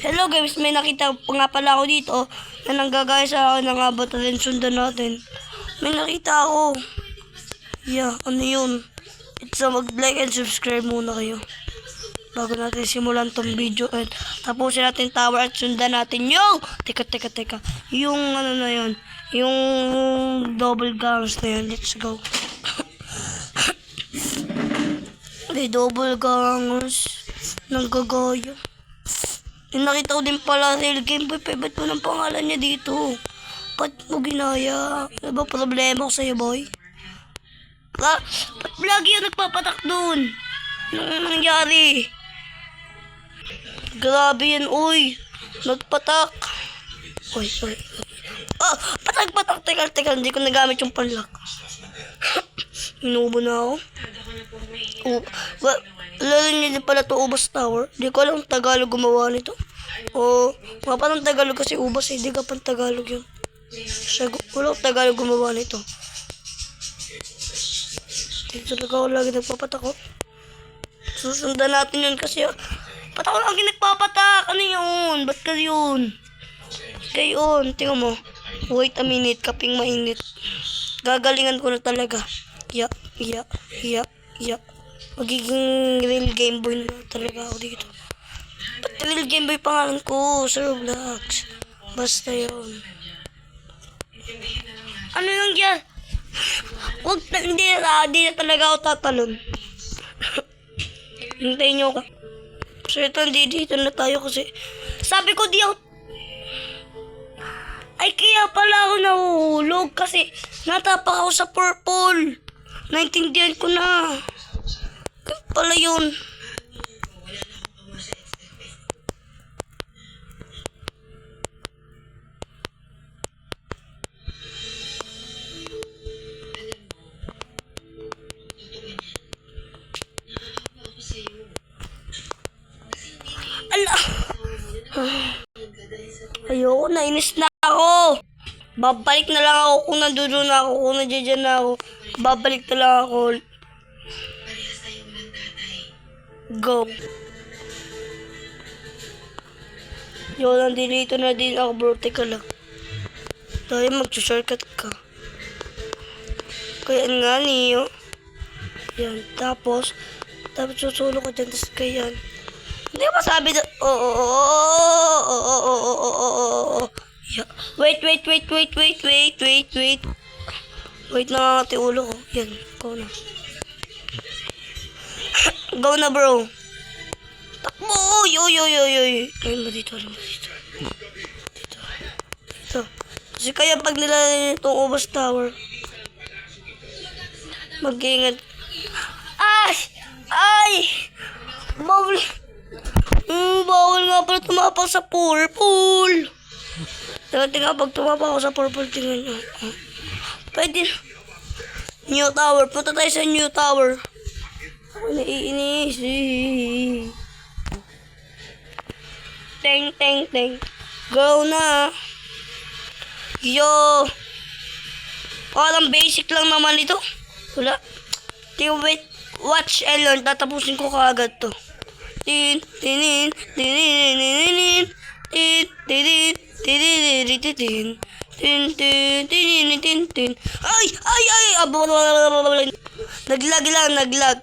Hello guys, may nakita pa nga pala ako dito na nanggagaya sa akin ng abot natin, sundan natin. May nakita ako. Yeah, ano yun? It's mag-like and subscribe muna kayo bago natin simulan tong video at tapusin natin tower at sundan natin yung teka yung ano na yun, yung double gangs na yun. Let's go. May double gangs nanggagaya. Yung nakita ko din pala sa Game Boy, ba't mo ng pangalan niya dito? Ba't mo ginaya? Ano ba problema ko sa'yo, boy? Ba't lagi yung nagpapatak dun? Anong nangyari? Grabe yan, uy. Nagpatak. Uy. Ah, patak. Teka, hindi ko nagamit yung panlock. Inubo na ako. Lalo niya din pala ito, Ubas Tower. Di ko alam Tagalog gumawa nito. O, mga parang Tagalog kasi Ubas eh. Di ka pang Tagalog yun. Wala Tagalog gumawa nito. Dito talaga ako lagi nagpapatak ko. Susundan natin yun kasi patak ko lagi nagpapatak. Ano yun? Ba't ka yun? Gayon, tingnan mo. Wait a minute, kaping mainit. Gagalingan ko na talaga. Ya. Magiging real Game Boy na talaga ako dito. Ba't real Game Boy pangalan ko? Sir Roblox. Basta yun. Ano lang yan? Hindi na talaga ako tatalon. Hintayin nyo ako. So ito, dito na tayo kasi sabi ko di ako. Ay kaya pala ako nahuhulog kasi natapak ako sa purple. Naintindihan ko na. Kaya pala yun. Ala. Ayoko, nainis na ako. Babalik na lang ako kung nandoon na ako, kung nandiyan na ako. Babalik na lang ako. Go. Yo, nandito na din ako, bro. Teka lang. Tayo mag-shortcut ka. Kaya nga niyo. Yan, tapos susulo ka dyan, tapos kaya yan. Hindi ka masabi na, yeah. Wait. Wait na nga ati ulo ko. Yan, go na. Go na, bro. Takbo! Uy. Ayun ba dito? Dito. Kasi kaya pag nilalagay itong Ubas Tower, mag-iingat. Ay! Bawal nga pala tumapak sa purple. Tingnan, pag tumapak ako sa purple, tingnan nyo. Pwede. New Tower. Punta tayo sa New Tower. Naiinis. Teng. Go na. Yo. Parang basic lang naman ito. Wala. Wait. Watch and learn. Tatapusin ko kaagad to. Ay! Naglag.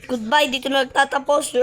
Goodbye, dito na nagtatapos.